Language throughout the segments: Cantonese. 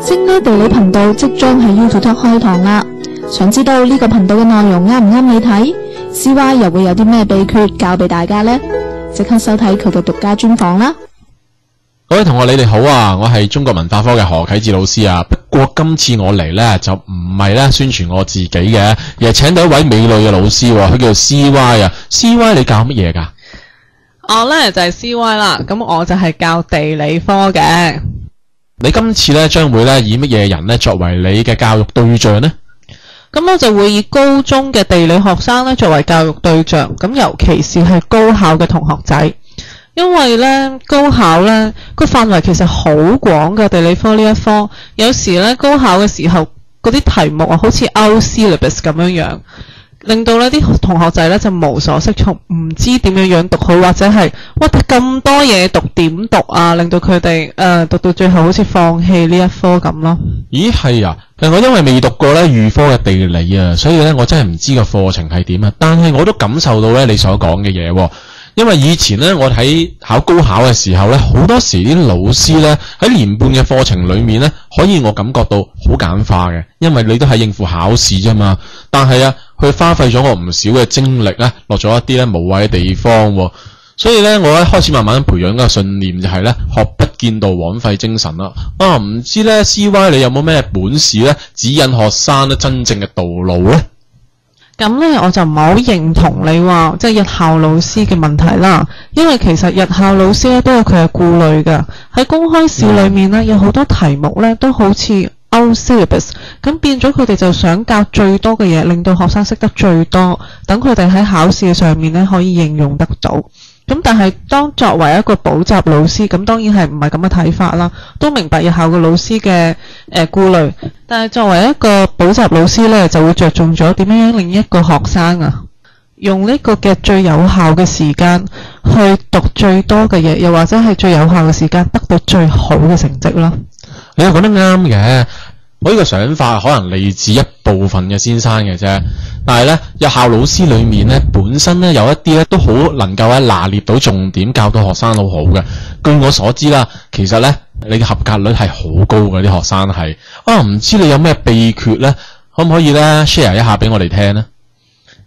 星呢地理頻道即將喺 YouTube 開堂啦，想知道呢個頻道嘅內容啱唔啱你睇 ？CY 又會有啲咩秘訣教俾大家呢？即刻收睇佢嘅獨家專訪啦！各位同學你哋好啊，我係中國文化科嘅何啟智老師啊。不過今次我嚟呢，就唔係咧宣傳我自己嘅，而係請到一位美女嘅老師，佢叫做 CY 啊。CY 你教乜嘢噶？我呢就係 CY 啦，咁我就係教地理科嘅。你今次呢將會呢以乜嘢人呢作為你嘅教育對象呢？咁我就會以高中嘅地理學生呢作為教育對象，咁尤其是係高考嘅同學仔。因為咧高考咧個範圍其實好廣嘅，地理科呢一科，有時咧高考嘅時候嗰啲題目啊，好似 out syllabus 咁樣，令到呢啲同學仔咧就無所適從，唔知點樣讀好，或者係哇咁多嘢讀點讀啊，令到佢哋讀到最後好似放棄呢一科咁咯。咦係啊，我因為未讀過咧預科嘅地理啊，所以咧我真係唔知個課程係點啊，但係我都感受到咧你所講嘅嘢喎。因為以前咧，我喺考高考嘅時候咧，好多時啲老師咧喺年半嘅課程裏面咧，可以我感覺到好簡化嘅，因為你都係應付考試啫嘛。但係啊，佢花費咗我唔少嘅精力咧，落咗一啲咧無謂嘅地方喎。所以咧，我咧開始慢慢培養一個信念，就係咧學不見道，枉費精神啦。唔知咧 CY 你有冇咩本事咧，指引學生咧真正嘅道路咧？咁呢，我就唔係好認同你話即係日校老師嘅問題啦，因為其實日校老師咧都有佢嘅顧慮㗎。喺公開試裏面呢，有好多題目呢都好似 out syllabus， 咁變咗佢哋就想教最多嘅嘢，令到學生識得最多，等佢哋喺考試上面呢可以應用得到。咁但係當作為一個補習老師，咁當然係唔係咁嘅睇法啦，都明白日校嘅老師嘅顧慮，但係作為一個補習老師呢，就會着重咗點樣令一個學生啊，用呢個嘅最有效嘅時間去讀最多嘅嘢，又或者係最有效嘅時間得到最好嘅成績咯。你又講得啱嘅。我呢個想法可能嚟自一部分嘅先生嘅啫，但係咧日校老師裏面咧本身咧有一啲咧都好能夠咧拿捏到重點，教到學生好好嘅。據我所知啦，其實咧你嘅合格率係好高嘅，啲學生係唔知你有咩秘訣咧？可唔可以咧 share 一下俾我哋聽呢？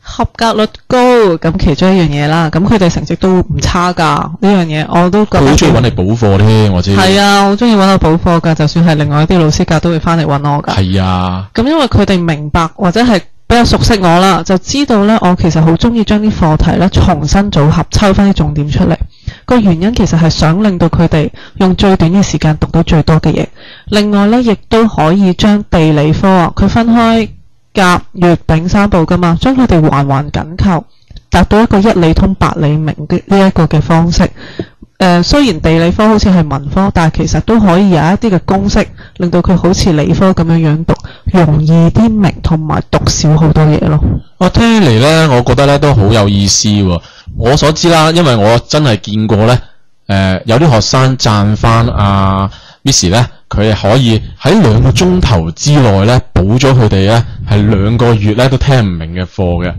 合格率高，咁其中一樣嘢啦，咁佢哋成績都唔差噶，呢樣嘢我都覺得。佢好中意揾你補課添，我知。係啊，好中意揾我補課噶，就算係另外一啲老師教都會翻嚟揾我噶。係啊。咁因為佢哋明白或者係比較熟悉我啦，就知道咧我其實好中意將啲課題咧重新組合，抽翻啲重點出嚟。個原因其實係想令到佢哋用最短嘅時間讀到最多嘅嘢。另外咧，亦都可以將地理科啊，佢分開甲、乙、丙三部噶嘛，將佢哋環環緊扣，達到一個一理通百理明嘅呢一個嘅方式。雖然地理科好似係文科，但係其實都可以有一啲嘅公式，令到佢好似理科咁樣讀，容易啲明，同埋讀少好多嘢咯。我聽嚟呢，我覺得呢都好有意思喎。我所知啦，因為我真係見過呢，有啲學生讚翻阿 Miss 呢，佢係可以喺2個鐘頭之內呢補咗佢哋呢係2個月呢都聽唔明嘅課嘅，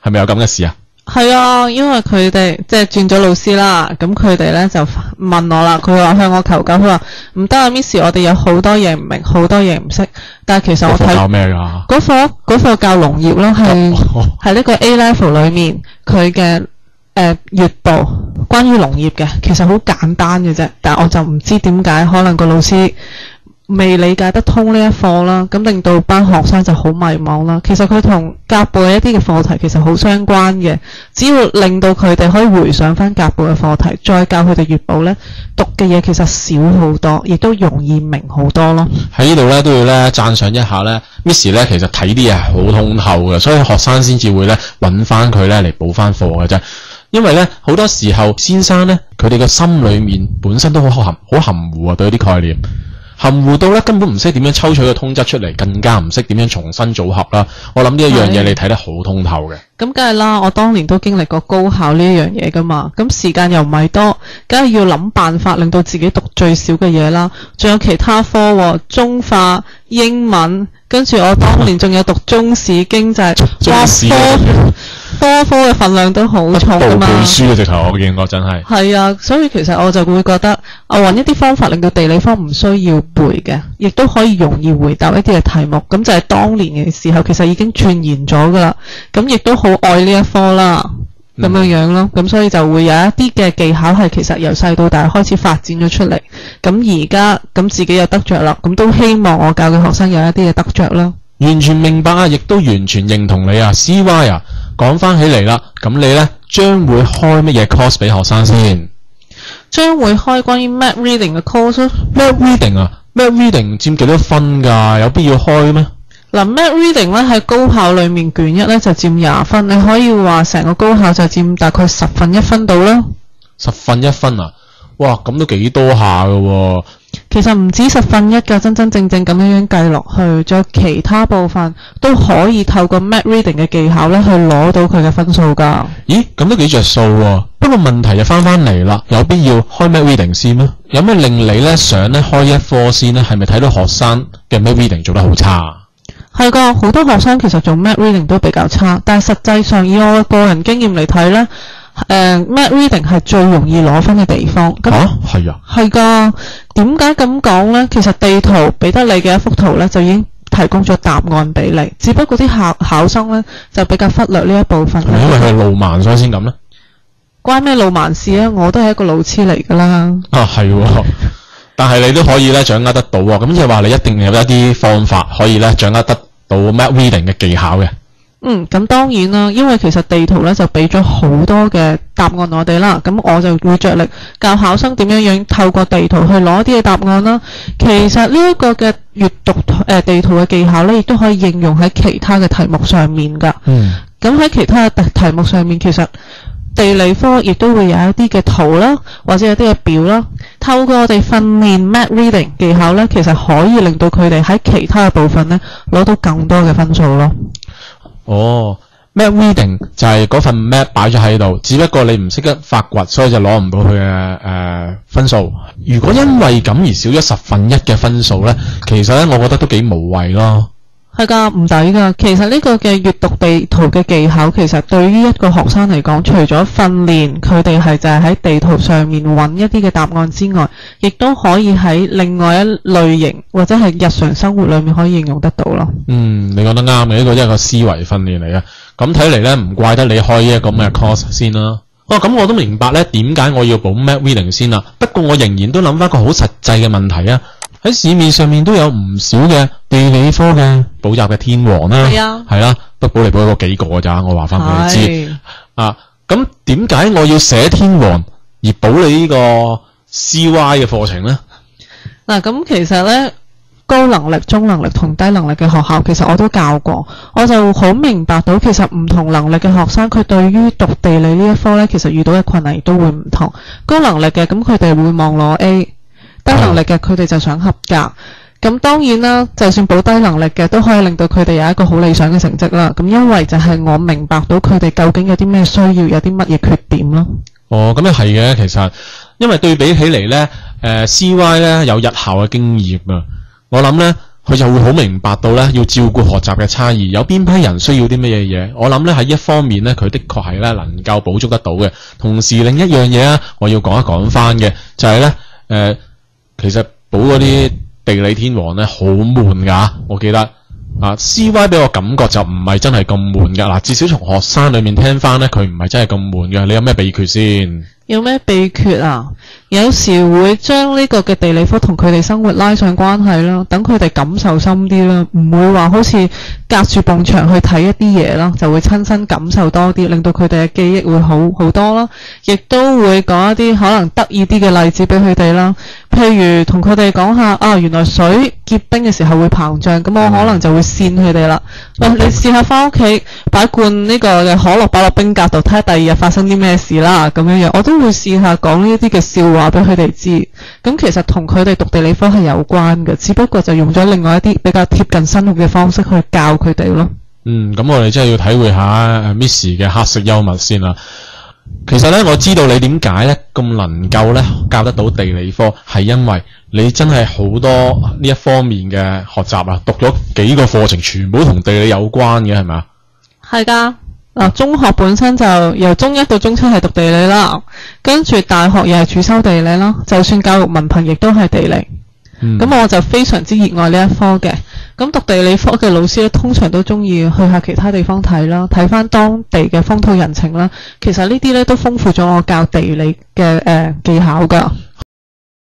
係咪有咁嘅事啊？係啊，因為佢哋即係轉咗老師啦，咁佢哋呢就問我啦，佢話向我求救，佢話唔得啊 Miss， 我哋有好多嘢唔明，好多嘢唔識，但係其實我睇教咩㗎？嗰課教農業咯，係呢個 A level 裏面佢嘅月部關於農業嘅，其實好簡單嘅啫，但係我就唔知點解可能個老師未理解得通呢一課啦，咁令到班學生就好迷茫啦。其實佢同甲部一啲嘅課題其實好相關嘅，只要令到佢哋可以回想翻甲部嘅課題，再教佢哋乙部呢，讀嘅嘢其實少好多，亦都容易明好多咯。喺呢度呢都要呢讚賞一下呢 Miss 呢其實睇啲嘢係好通透嘅，所以學生先至會呢揾翻佢呢嚟補翻課嘅啫。因為呢好多時候先生呢佢哋嘅心裏面本身都好含糊啊，對啲概念。含糊到咧根本唔識點樣抽取個通則出嚟，更加唔識點樣重新組合啦。我諗呢一樣嘢你睇得好通透嘅。咁梗係啦，我當年都經歷過高考呢一樣嘢噶嘛。咁時間又唔係多，梗係要諗辦法令到自己讀最少嘅嘢啦。仲有其他科喎，中化、英文，跟住我當年仲有讀中史經濟，科嘅份量都好重噶部嘛。背書嘅直頭，我見過真係。係啊，所以其實我就會覺得，我揾一啲方法令到地理科唔需要背嘅，亦都可以容易回答一啲嘅題目。咁就係當年嘅時候，其實已經鑽研咗噶啦。咁亦都好愛呢一科啦，咁樣樣咯。咁所以就會有一啲嘅技巧係其實由細到大開始發展咗出嚟。咁而家咁自己有得着啦，咁都希望我教嘅學生有一啲嘅得着啦。完全明白啊，亦都完全認同你啊 ，CY 啊，講翻起嚟啦，咁你呢將會開乜嘢 course 俾學生先？將會開關於 map reading 嘅 course。 map reading 啊 ，map reading 佔幾多分㗎？有必要開咩？嗱，map reading 咧喺高考裏面卷一咧就佔20分，你可以話成個高考就佔大概1/10到啦。1/10啊？哇，咁都幾多下㗎喎。其實唔止1/10㗎，真真正正咁樣計落去，仲有其他部分都可以透過 map reading 嘅技巧咧去攞到佢嘅分數㗎。咦，咁都幾着數喎。不過問題就翻嚟啦，有必要開 map reading 先咩？有咩令你咧想咧開一科先咧？係咪睇到學生嘅 map reading 做得好差？係㗎，好多學生其實做 map reading 都比較差，但係實際上以我嘅個人經驗嚟睇咧，map reading 係最容易攞分嘅地方。咁係啊。係㗎，點解咁講咧？其實地圖俾得你嘅一幅圖咧，就已經提供咗答案俾你，只不過啲考生咧就比較忽略呢一部分。係咪因為佢係路盲所以先咁咧？關咩路盲事啊？我都係一個路痴嚟㗎啦。係喎。但係你都可以咧掌握得到喎，咁即係話你一定有一啲方法可以咧掌握得到 map reading 嘅技巧嘅。咁當然啦，因為其實地圖咧就俾咗好多嘅答案我哋啦，咁我就會着力教考生點樣透過地圖去攞啲嘅答案啦。其實呢一個嘅閱讀地圖嘅技巧咧，亦都可以應用喺其他嘅題目上面㗎。咁喺其他嘅題目上面，其實地理科亦都會有一啲嘅圖啦，或者有啲嘅表啦。透過我哋訓練 map reading 技巧咧，其實可以令到佢哋喺其他嘅部分咧攞到更多嘅分數咯。map reading 就係嗰份 map 擺咗喺度，只不過你唔識得發掘，所以就攞唔到佢嘅分數。如果因為咁而少咗1/10嘅分數咧，其實咧我覺得都幾無謂咯。係㗎，唔抵㗎。其實呢個嘅閱讀地圖嘅技巧，其實對於一個學生嚟講，除咗訓練佢哋係就係喺地圖上面揾一啲嘅答案之外，亦都可以喺另外一類型或者係日常生活裏面可以應用得到咯。你講得啱嘅，呢個一個思維訓練嚟嘅。咁睇嚟咧，唔怪得你開呢個咁嘅 course 先啦。咁我都明白咧，點解我要補 map reading 先啦。不過我仍然都諗翻個好實際嘅問題啊。喺市面上面都有唔少嘅地理科嘅補習嘅天王啦，係啦，不補嚟補過幾個咋，我話翻俾你知。咁點解我要寫天王而補你呢個 CY 嘅課程呢？嗱，咁其實咧，高能力、中能力同低能力嘅學校，其實我都教過，我就好明白到其實唔同能力嘅學生，佢對於讀地理呢一科咧，其實遇到嘅困難亦都會唔同。高能力嘅咁佢哋會望攞 A。低能力嘅佢哋就想合格，咁當然啦，就算補低能力嘅都可以令到佢哋有一個好理想嘅成績啦。咁因為就係我明白到佢哋究竟有啲咩需要，有啲乜嘢缺點咯。咁又係嘅，其實因為對比起嚟呢，CY 呢有日校嘅經驗啊，我諗呢，佢就會好明白到呢要照顧學習嘅差異，有邊批人需要啲乜嘢嘢。我諗呢喺一方面呢，佢的確係呢能夠補足得到嘅。同時另一樣嘢啊，我要講一講翻嘅就係呢。其實補嗰啲地理天王咧好悶噶，我記得CY 俾我感覺就唔係真係咁悶噶。嗱，至少從學生裏面聽翻咧，佢唔係真係咁悶噶。你有咩秘訣先？有咩秘訣啊？有時會將呢個嘅地理科同佢哋生活拉上關係啦，等佢哋感受深啲啦，唔會話好似隔住埲牆去睇一啲嘢啦，就會親身感受多啲，令到佢哋嘅記憶會好多啦。亦都會講一啲可能得意啲嘅例子俾佢哋啦，譬如同佢哋講下原來水結冰嘅時候會膨脹，咁我可能就會扇佢哋啦。喂，你試下翻屋企擺罐呢個嘅可樂擺落冰格度，睇下第二日發生啲咩事啦，咁樣樣我都會試下講呢一啲嘅笑話俾佢哋知。咁其實同佢哋讀地理科係有關嘅，只不過就用咗另外一啲比較貼近生活嘅方式去教佢哋咯。咁我哋真係要體會下Miss 嘅黑色幽默先啦。其實咧，我知道你點解咧咁能夠咧教得到地理科，係因為你真係好多呢一方面嘅學習啊，讀咗幾個課程，全部同地理有關嘅，係咪啊？係噶，嗱，中學本身就由中一到中七係讀地理啦，跟住大學又係主修地理啦，就算教育文憑亦都係地理。咁我就非常之熱愛呢一科嘅。咁讀地理科嘅老師咧，通常都中意去下其他地方睇啦，睇翻當地嘅風土人情啦。其實呢啲咧都豐富咗我教地理嘅技巧㗎。